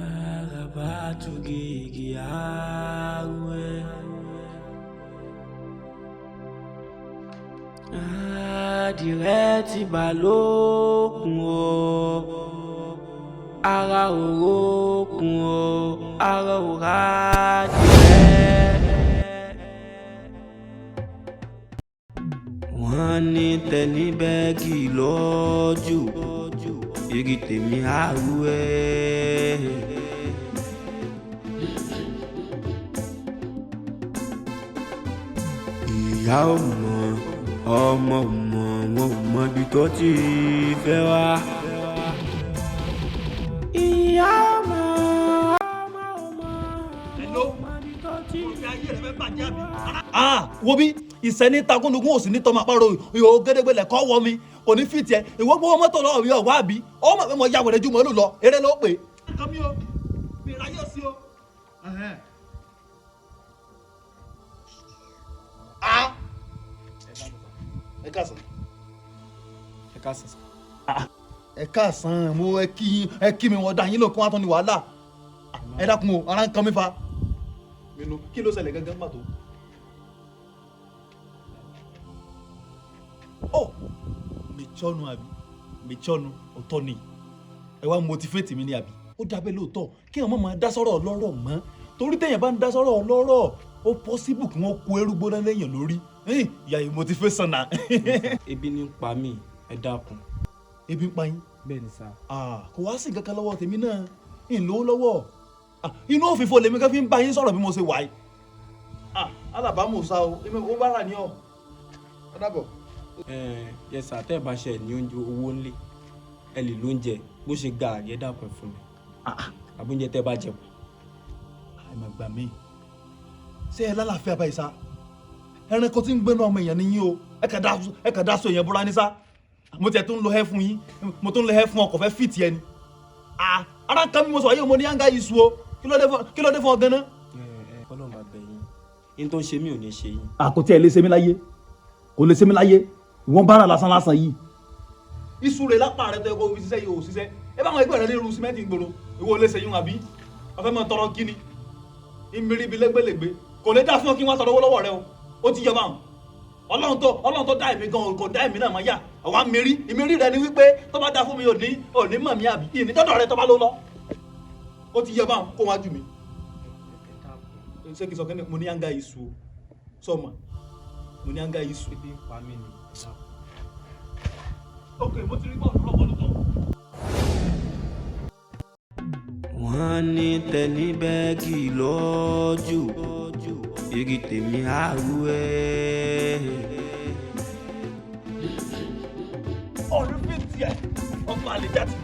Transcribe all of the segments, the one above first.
Barabatu gigi awe Direti balokun o ARA'OROKUN o wọ́n ní tẹni bẹ́ẹ̀gì lọ́jù igi tèmi àrúwẹ́. Ìyá ò mọ̀ ọmọ ò mọ̀ wọn ò mọ ibi tó ti fẹ́ wá. Ìyá ò mọ̀ ọmọ ò mọ̀ wọn ò mọ ibi tó ti fẹ́ wá. Wo bí ìsẹ́ni takúndùkún ò sí ní tọ́mọ àpárò ìhòòhò gédégbélẹ̀ kọ́ wọ mi kò ní fìtì ẹ̀ ìwọ gbówó mọ́tò lọ́wọ́ mi ọ̀wá àbí ọmọ pé mo ya wẹ̀rẹ̀ ju mọ́lù lọ eré ló pè. nǹkan mi o mi ráyè sí o. ẹ káàsán. ẹ káàsán. ẹ káàsán mo ẹ kí mi wọ́n dá yín lò kí wọ́n á tán ní wàhálà. ẹ dákun o ara ń kan mi fa. kí ló ṣẹlẹ̀ gangan pàtó. Oh, mechonu àbí mechonu ọ̀tọ̀ ni ẹ wá motivate mi ní àbí ó dábẹ́ lóòótọ́ kí ọmọ máa dá sọ́rọ̀ ọlọ́rọ̀ mọ́ torí téèyàn bá ń dá sọ́rọ̀ ọlọ́rọ̀ ó possible kí wọ́n kó erúgbó náà lẹ́yìn lórí ìyá yìí motivation náà. Ebi ní ń pa mí ẹ dákun. Ebi ń pa yín. Bẹ́ẹ̀ ni sá. Kò wá sí nǹkan kan lọ́wọ́ tèmi náà ń lówó lọ́wọ́ inú òfìfo lèmi kan fi ń bá yín sọ̀rọ̀ bí mo ṣe wà yìí. Alábàámu sá o èmi ò bá rà ní ọ. Ẹ dábọ̀. Yẹsà tẹ́ ẹ bá ṣe ní oúnjẹ owó ńlé ẹ lè lóúnjẹ bó ṣe ga àyẹ́ dàpọ̀ fún mi àbújẹ tẹ́ ẹ bá jẹun. Ẹ má gbà mí ṣé ẹ lálàáfíà báyìí sá ẹranko tí ń gbénu ọmọ èèyàn ni yín o ẹ kà dá so èèyàn búra ní sá mo tiẹ̀ tún lo hẹ́ fún yín mo tún lo hẹ́ fún ọkọ̀ fẹ́ fìtì ẹni ara kan mi mo sọ ayé mo ní yáǹgá yìí su o kí ló dé fún ọ gan-an. Ọlọ́run bá bẹ̀ yín yín tó ń ṣe mí ò ní ṣe yín. Àkótí ẹ lè ṣe mí láyé kò lè ṣe mí láyé ìwọ̀n bára lásán yìí. Iṣu rẹ̀ lápá rẹ̀ tó yẹ kó fi ṣiṣẹ́ yìí ò ṣiṣẹ́ ẹ bá wọn ẹgbẹ́ rẹ̀ lè ru símẹ́ǹtì gbòòrò ìwọ lè ṣe yún àbí ọfẹ́ mọ́ tọrọ kíni ìmírí ibi lẹ́gbẹ̀lẹ́gbẹ̀ kò lè dá fún ọ kí wọ́n tọrọ owó lọ́wọ́ rẹ o ti yẹ báwọn Ọlọ́run tó dá èmi gan kò dá èmi náà máa yá àwọn ìmírí rẹ ni wípé tó bá dá fún mi ò ní mọ̀ mí àbí ìní tọ́dọ̀ rẹ tó bá ló lọ ó ti yẹ báwọn kó wájú mi. Ṣé kí n sọ kí mo ní yáǹgá iṣu sọ́ọ̀mà mo ní yáǹgá iṣu. Ebi ń pa mí ni. Ok, mo ti rí bọ́ọ̀lù lọ́pọ̀lọpọ̀. Wọ́n ní tẹni bẹ́ẹ̀gì lọ́jù igi tèmi àrúwẹ́. Ọ̀rẹ́ fi tiẹ̀ ọmọ àlè jáde.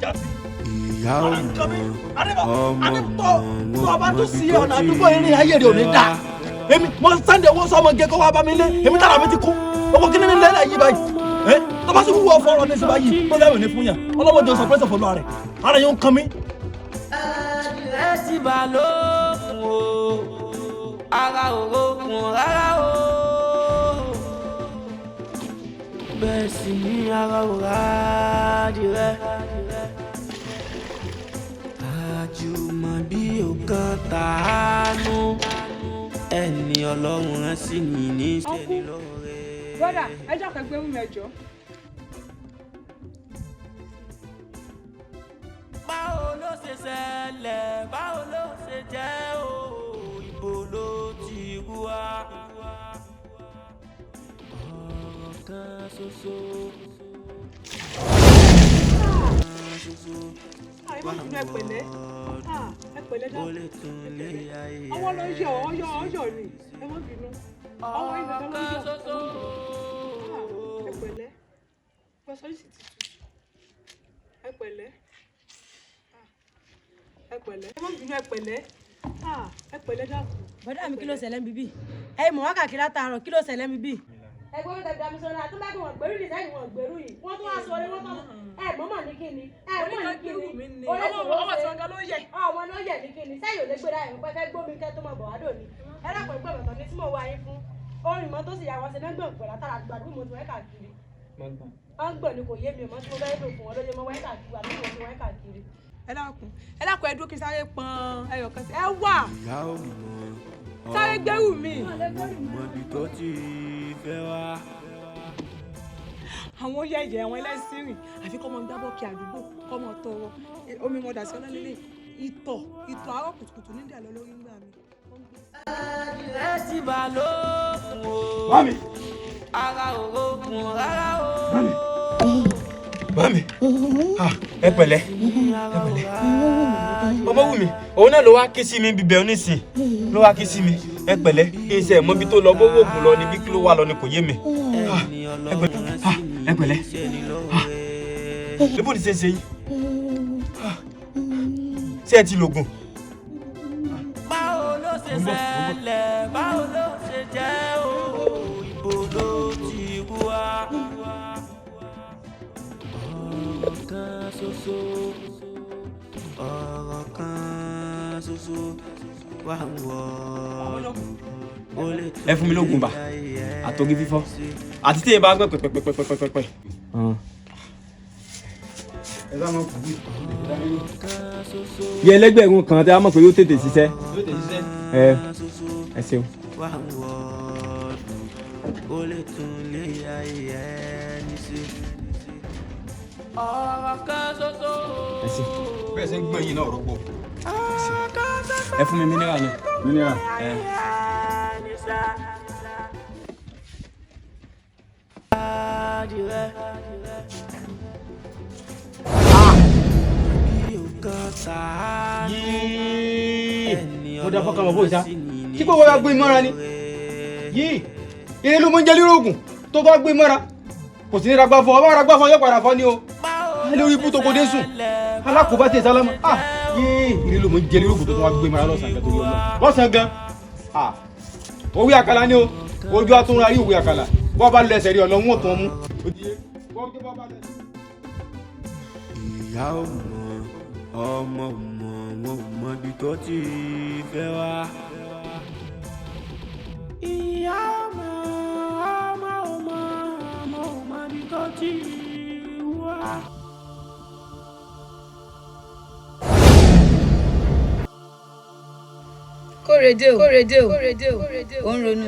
Ìyá ò mọ̀ ọmọ tó ọba tó sí ọ̀nà àdúgbò eré ayé rẹ̀ ò ní dá èmi mo sẹ́ndẹ̀ owó sọ́mọ gẹ́gẹ́ wá bá mi lé èmi tára mi ti kú owó kí ní lẹ́lẹ̀ yìí báyìí tó bá sì wúwo fọ́ọ̀rọ̀ ní sí báyìí tó lẹ́wọ̀n ní fún yàn ọlọ́wọ́ jọ sọpẹ́sẹ̀ fọlọ́ rẹ̀ ara yóò ń kan mí. Ẹ ti bà lókun o ARA'OROKUN rárá o bẹ́ẹ̀ sì ni ara ò rádìrẹ́ àjùmọ̀bí ọ̀kan tàánú ẹni Ọlọ́run rán sí ni ní sẹ́ni lọ́rẹ́. Bọ́dà ẹjọ́ kẹgbẹ́ mú mẹ́jọ. Báwo ló ṣe ṣẹlẹ̀ báwo ló ṣe jẹ́ o ibo ló ti wá ọ̀rọ̀ kan ṣoṣo. Ẹ pẹ̀lẹ́ dáa. Ọwọ́ ló ń yọ ọyọ ni ẹ má bínú. Ọwọ́ ìgbà tó ló ń yọ. Ẹ pẹ̀lẹ́. Pẹ̀sọ́ yìí sì ti tutù. Ẹ pẹ̀lẹ́. Ẹ pẹ̀lẹ́. Ẹ má bínú ẹ pẹ̀lẹ́. Ẹ pẹ̀lẹ́ dákun. Bọ́dà mi kí ló ṣẹlẹ̀ níbí? Ẹ mọ̀ wá kàkiri látàárọ̀ kí ló ṣẹlẹ̀ níbí? Ẹgbẹ́ mi tẹ̀gbẹ́ mi sọ̀rọ̀ àti báyìí wọ́n gbèrú nìsẹ́yìn wọ́n gbèrú yìí. Wọ́n tún wá sọ orí wọ́n tún mọ̀mọ́ ní kíni. Mọ̀ ní kíni. Ọmọ tí wọn gan ló yẹ. Ọmọ ló yẹ ní kíni. Sẹ́yìn ò lè gbéra ẹ̀ pẹ́ fẹ́ gbómi kẹ́ tó mọ̀ bọ̀ wá dòní. Ẹ dákun ẹgbẹ́ mi tọ́ni tí mo wá yín fún. Orin mọ́ tó sì yà wọ́n ṣe náà gbọ̀n pẹ̀lú àtàrà àgbàdo mo ti wẹ́ káàkiri. wọ́n gbọ́ ni kò yé mi mọ́ tí mo fẹ́ lò fún wọn lóye mọ́ wáyé káàkiri àbí wọ́n ti wáyé káàkiri. ẹ dákun ẹ dúró kí sáré pọn ẹyọ kan sí ẹ wà sáré gbẹ́rù mi. mọ̀bí tó ti fẹ́ wá. àwọn yẹ̀yẹ̀ àwọn ẹlẹ́sìn rìn àfi kọ́ mọ gbábọ́ kí àdúgbò kọ́ mọ tọrọ omi wọn dà sí ọlọ́lẹ́lẹ́ ìtọ̀ àárọ̀ kùtùkùtù nídìí àlọ́ lórí ńgbà mi. ẹ ti bà lókun o. Mami. Ara òrokùn rárá o. Mami. Ẹ pẹ̀lẹ́. Ọmọ wù mí. Òun náà ló wá ké sí mi bíbẹ̀ onísìn. Ló wá ké sí mi. Ẹ pẹ̀lẹ́. Iṣẹ́ mọ́bí tó lọ bówó ògùn lọ níbi kí ló wà lọ ni kò yé mi. Ẹ pẹ̀lẹ́. Lébò ní ṣe ń ṣe yìí. Ṣé ẹ ti lògùn? Báwo ló ṣe ṣẹlẹ̀? Báwo ló ṣe jẹ́ o? Ibo ló ti wá? Ọ̀rọ̀ kan ṣoṣo wà wọ̀. Ẹ fún mi lóògùn bá àtòrí fífọ́ àti tí ẹ bá gbẹ pẹpẹpẹpẹpẹ. ẹ sá mọ kùbí. Yẹ ẹlẹgbẹ̀rún kan tí a mọ̀ pé yóò tètè ṣiṣẹ́. Ẹ ṣeun. Ẹ ṣe. bẹ́ẹ̀ ṣe ń gbọ́n yìí náà rọ́pò. Ẹ fún mi mineral náà. Mineral. Mo dá fọ́kàn mọ̀ bó ìta. Kí gbogbo wa gbé mọ́ra ni? Yìí, eré ló mọ́ ń jẹ́ lérògùn tó bá gbé mọ́ra. Kò sí ní ragbá fún ọ, bá ragbá fún ọ yóò padà fọ́ ni o. Lórí ibú tó kò dé sùn. Alákòóbá tẹ̀ sálámà. Yìí, eré ló mọ́ ń jẹ́ lérògùn tó bá gbé mọ́ra lọ́sàn-án gan torí ọlọ́. Lọ́sàn-án gan. Òwe àkàlà ni o. Ojú àtúnra rí òwe àkàlà. Bọ́ bá lẹsẹ̀ rí ọlọ́run ò tún mú. Ìyá ò mọ̀, ọmọ ò mọ̀, wọn ò mọ ibi tó ti fẹ́ wá. Ìyá ò mọ̀, ọmọ ò mọ̀, ọmọ ò mọ ibi tó ti wá. Kórèdé o, ó ń ronú.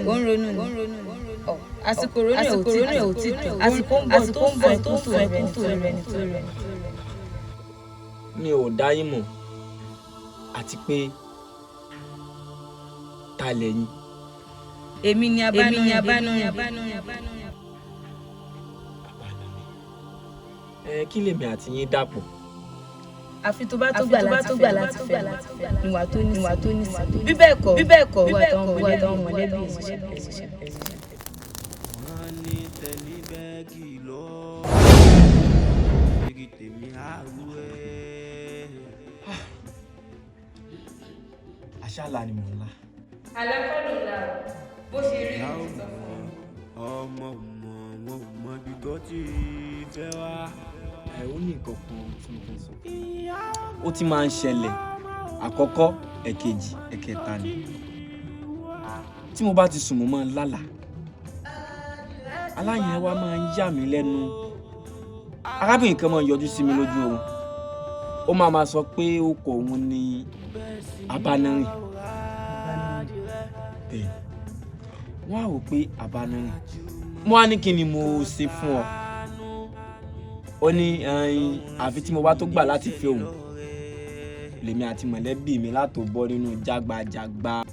Àsìkò ronú ẹ̀ ò tí tó. Àsìkò ń bọ̀ tó tó rẹ̀ ní tó rẹ̀. Mi ò dá yín mọ̀ àti pé ta lẹ́yìn. Èmi ni abánúrin. Kí lèmi àti yín dàpọ̀? Àfi tó bá tó gbà láti fẹ́ ìwà tó ní sí. Bí bẹ́ẹ̀ kọ́ wà tán mọ̀lẹ́bí ìṣiṣẹ́. Wọ́n ní tẹ̀lé bẹ́ẹ̀gì lọ. Igi tèmi àrú ẹ̀. Àṣàlà ni mò ń lá. Alákọ̀ọ́lù la bó ṣe rí Ìyá ò mọ̀, ọmọ ò mọ̀, wọn ò mọ ibi tó ti fẹ́ wá. Ó ní nǹkan kan tí mo fẹ́ sọ. Ó ti máa ń ṣẹlẹ̀ àkọ́kọ́, ẹ̀kejì, ẹ̀kẹta ni. Tí mo bá ti sùn mo máa ń lálà. Aláyẹn wa máa ń yà mí lẹ́nu. Arábìnrin kan máa ń yọjú sí mi lójú oorun. Ó máa sọ pé ó kọ òun ní abánirìn. Wọ́n á rò pé abánirìn. Mo wá ní kí ni mo ṣe fún ọ? Ó ní àfi tí mo bá tó gbà láti fi òun lèmi àti mọ̀lẹ́bí mi látò bọ́ nínú jágbajàgba.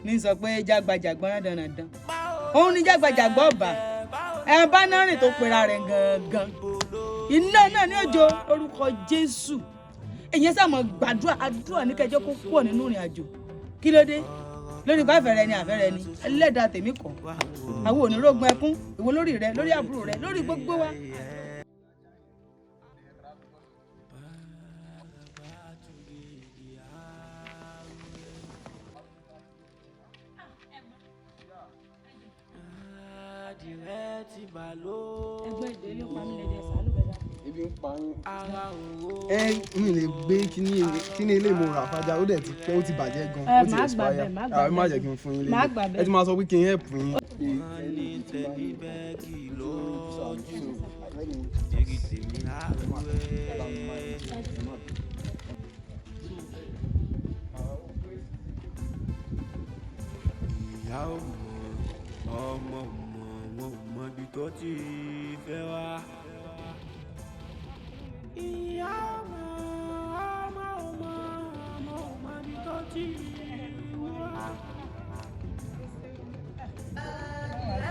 ní sọ pé jágbajàgba dandan òun ní jágbajàgba ọba ẹ bá náà rìn tó pera rẹ̀ gangan iná náà ní òjò orúkọ Jésù èyàn sá mọ gbàdúrà àdúrà ní kẹjọ kó pọ̀ nínú ìrìn àjò kí ló dé lórí bá fẹrẹ ni àfẹrẹ ni ẹlẹ́dàá tèmi kọ àwọn onírógun ẹkún ìwọ lórí rẹ lórí àbúrò rẹ lórí gbogbo wa. ẹgbẹ́ ìdílé pa mí lẹ́dẹ̀ sàánú bẹ̀rẹ̀. Ebi ń pa yín. Mi lè gbé kíní ilé mo rà fàjà ó dẹ̀ ti pẹ́ ó ti bàjẹ́ gan ó ti expire àwọn má jẹ́ kí n fún yín lé ẹ ti máa sọ pé kí n help yín. ìyá ò mọ̀ ọmọ ò mọ̀ wọn ò mọ ibi tó ti fẹ́ wá. ìyá ò mọ̀ ọmọ ò mọ̀ ọmọ ò mọ ibi tó ti wá.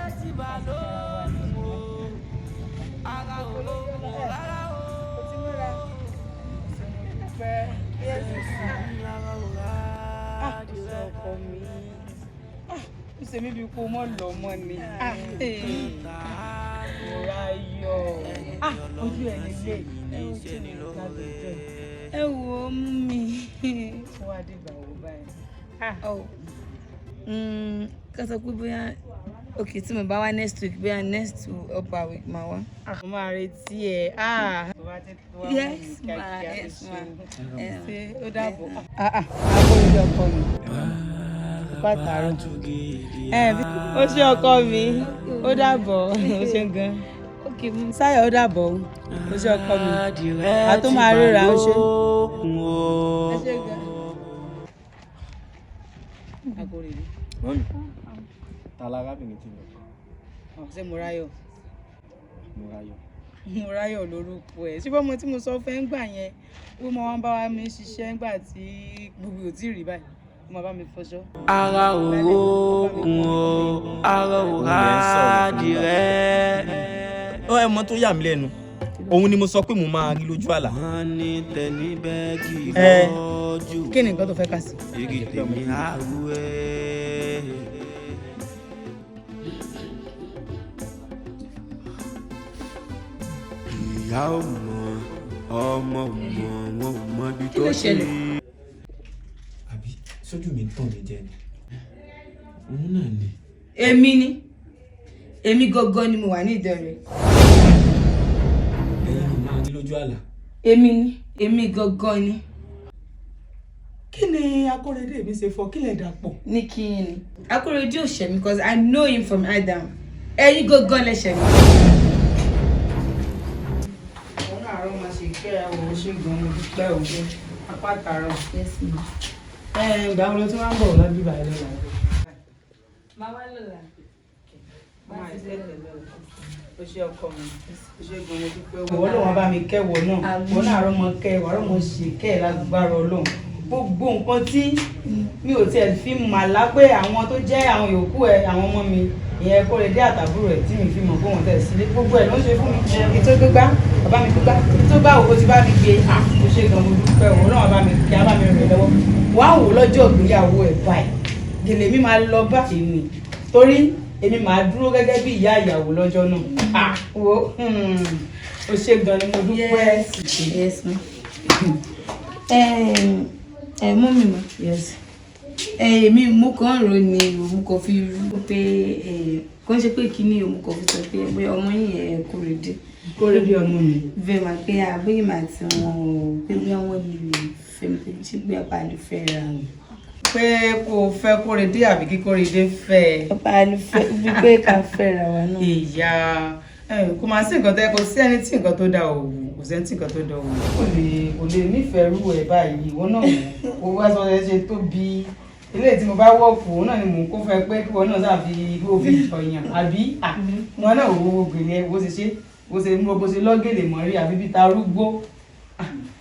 ẹ ti bà lóhùn o ara òrókùn rárá o. Ṣé mi bí kó mọ́ lọ mọ́ ni? Ráyọ̀. Ojú ẹ̀ nílé. Ẹ wo mi. Tí wàá dìgbà wo báyìí? Ká sọ pé bóyá okay tí mo bá wá next week bóyá next upper week máa wá. Mo máa retí ẹ. Yes ma. Ṣé ó dàbọ̀? Agbóyè ọkọ mi. Pàtàrọ̀. Ó ṣe ọkọ mi. Ó dàbọ̀. Ó ṣe gan. Sáyọ̀ ó dàbọ̀. Ó ṣe ọkọ mi. A tó máa ríra ó ṣe. Ẹ ṣe gan. Agbóyè mi. Alárábìnrin ti lọ. Ṣé Mọ́ráyọ̀? Mọ́ráyọ̀. Mọ́ráyọ̀ lórúkọ ẹ̀. Ṣé bọ́mọ tí mo sọ fẹ́ ń gbà yẹn ó mọ wọn bá wa mi ṣiṣẹ́ ńgbà tí gbogbo ò tí ì rí báyìí ó máa bá mi fọṣọ. ara òrókùn o ara òrádìí rẹ̀. Ó ẹ mọ̀ tó yà mí lẹ́nu òun ni mo sọ pé mo máa rí lójú àlá. wọ́n ní tẹ̀lé bẹ́ẹ̀gì lọ́jọ́. Kí ni nǹkan tó fẹ́ kà sí? èrè tèmi àrùwẹ̀. ìyá ò mọ̀ ọmọ ò mọ̀ wọn ò mọ ibi tó ti. Àbí sójú mi ń tàn mí jẹ ni. Òun náà ni. Èmi gangan ni mo wà ní Ìdẹ̀rẹ̀. Ẹ̀yin ló máa rí lójú àlá. Èmi gangan ni. Kí ni Akóredé mi ṣe fọ kí lè dàpọ̀? Ní kí ni? Akóredé ò ṣẹ̀ mí because I know him from Adam. Ẹ̀yin gangan lẹ ṣẹ̀ mí. Òun àárọ̀ máa ṣe kẹ́ ẹ wò ó ṣe gan-an dúpẹ́ òun apá tààrọ̀. Yes ma. Ìgbà wo ló tí wọ́n ń bọ̀ lọ́dún ìbàyẹ̀ lọ́la? Máa wá lọ́la. Ó ṣe ọkọ mi, ó ṣe gan-an dúpẹ́ òun. Ìwọ́n lòun bá mi kẹ́wọ̀ náà, òun náà àárọ̀ mọ kẹ́ ẹ̀ wàárọ̀ mọ ṣe kẹ́ ẹ̀ lágbára Ọlọ́run. Gbogbo nǹkan tí mi ò tiẹ̀ fi màlá pé àwọn tó jẹ́ àwọn yòókù ẹ̀ àwọn ọmọ mi ìyẹn Kóredé àtàbúrò ẹ̀ tí mi fi mọ̀ pé wọ́n tẹ̀ sílé gbogbo ẹ̀ ló ń ṣe fún mi. Ètò gbígbá bàbá mi gbígbá tó bá òkú ti bá mi gbé ó ṣe gan mo dúpẹ́ òun náà bá mi kí á bá mi rìn lọ́wọ́. Wọ́n á wò lọ́jọ́ ìgbéyàwó ẹ̀ báyìí gèlè mi máa lọ bá èmi torí èmi máa dúró gẹ́gẹ́ bí ìyá ìyàwó lọ́jọ́ náà. Wo ó ṣe gan ni mo dúpẹ́. Yes ma. Mọ́mì ma. Yes. Èmi mo kàn rò ní mo kàn fi rú pé kò ń ṣe pé kíní mo kàn fi sọ pé bóyá ọmọ yìí Kóredé ọmọ mi. Bẹ́ẹ̀ máa pé àbóyè máa ti wọn ò pé bí wọ́n lè fẹ́ mi pé ṣé bí ọ̀pá lè fẹ́ ra wọn. Pé kò fẹ́ Kóredé àbí kí Kóredé fẹ́. Ọ̀pá lè fẹ́ bí pé ká fẹ́ ra wa náà. Ìyá kò máa sí nǹkan tó yẹ kó sí ẹni tí nǹkan tó dá o kò sẹ́ni tí nǹkan tó dá o. Kò lè nífẹ̀ẹ́ rú ẹ̀ báyìí ìwọ náà kò wá sọ ẹ ṣe tóbi ilé tí mo bá wọ́ọ̀kù òun náà ni mò ń kó fẹ́ pé kí wọn náà sáfi kó fi ọ̀yàn àbí wọn náà wo gbèlè ẹ bó ṣe mú bó ṣe lọ́gẹ̀lẹ̀ mọ́rí àbí bí ta arúgbó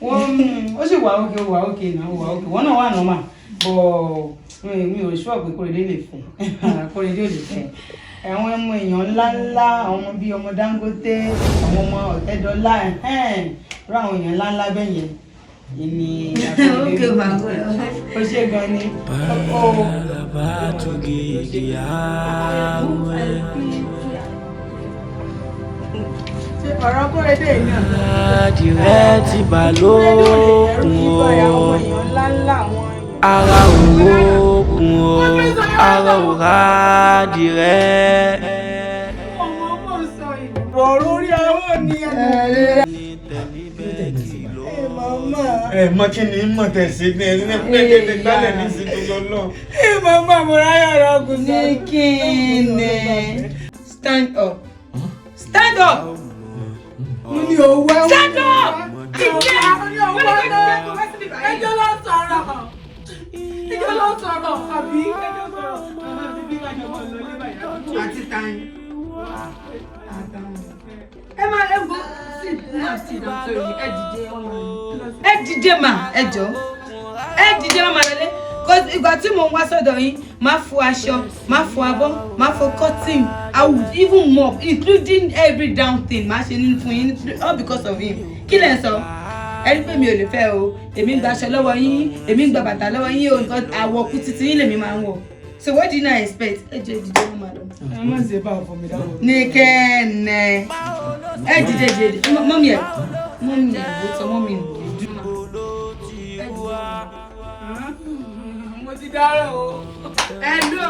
ó sì wà òkè náà wà òkè wọn náà wà nọ́mà bọ̀ mi ò ṣọ́ pé Kóredé lè fẹ́ Kóredé ò lè fẹ́ àwọn ọmọ èèyàn ńláńlá àwọn ọmọ bíi ọmọ Dangote àwọn ọmọ Ọ̀tẹ́dọ́lá rú àwọn èèyàn ńláńlá bẹ́ẹ̀ yẹn ìní Okay ma. ó ṣe gan ni. bàbá tó gèdè àwẹ̀. ṣe ọ̀rọ̀ Kóredé náà. adìrẹ ti bà lókun o. ara òrókùn o ara òrádìrẹ. ọ̀rọ̀ orí àwọn ni Mọ kí ni mọ̀ tẹ̀sí ní ẹni pẹ́ẹ́dẹ́gbẹ́ gbálẹ̀ ní sí tó lọ. Màmá Mọ́ráyọ̀ Àràòkùn Ní kí ni? Stand up. Stand up. mo ní owó ẹ̀ Stand up! ìjẹ́ mo ní owó ẹ̀ ẹjọ́ ló sọ̀rọ̀ ẹjọ́ ló sọ̀rọ̀ àbí ẹjọ́ sọ̀rọ̀ àti tàn ẹ máa ẹ gbọ́ sí ẹ dìde mà ẹ jọ ẹ dìde mà lẹ́lẹ́ ìgbà tí mo ń wá sọ́dọ̀ yín máa fọ aṣọ máa fọ abọ́ máa fọ cotton I would even mop including every down thing máa ṣe nínú fún yín all because of him kí lẹ̀ ń sọ ẹ rí pé mi ò lè fẹ́ o èmi ń gba aṣọ lọ́wọ́ yín èmi ń gba bàtà lọ́wọ́ yín o nǹkan àwọ̀ kú títí yín lèmi máa ń wọ̀ so what do you now expect ẹ jẹ́ ìdíje wọn máa lọ. ẹ má ṣe bá ọkọ mi dáwọ. ní kẹ́ẹ̀nẹ́ ẹ dìde mọ́mí ẹ̀ ló sọ mọ́mí ẹ̀ mo ti dárò o. hello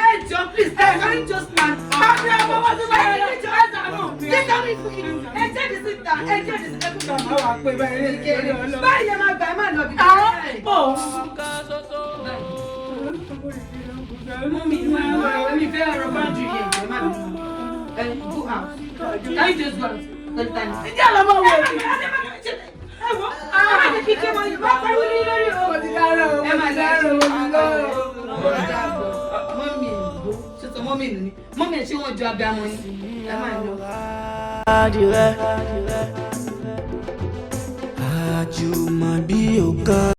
ẹ jọ please ẹ can you just stand up. àbí ọmọ wọn ti bá yẹn ní ìjọba ìdáná. kíkà mi fún kí ẹ jáde síta ẹ jáde síta ẹ kúkà máa wà pé báyìí ní kéde ọlọ́run. báyìí ẹ máa gbà ẹ máa lọ bí mi fẹ́ ọ̀rọ̀ bá ju yẹn ẹ máa ẹ go out can you just go out lọ́dún tani. ìjà lọ́mọ wo ni. ẹ wọ àwọn àti kíkẹ́ mọ ìbá pariwo ní lórí o. mo ti dárò o. ẹ máa dárò o mọ́mí ẹ̀ ló ṣètò mọ́mí ẹ̀ ní mọ́mí ẹ̀ ṣé wọ́n jọ abiyamọ ni ẹ máa lọ. àjùmọ̀ bí ọ̀kan.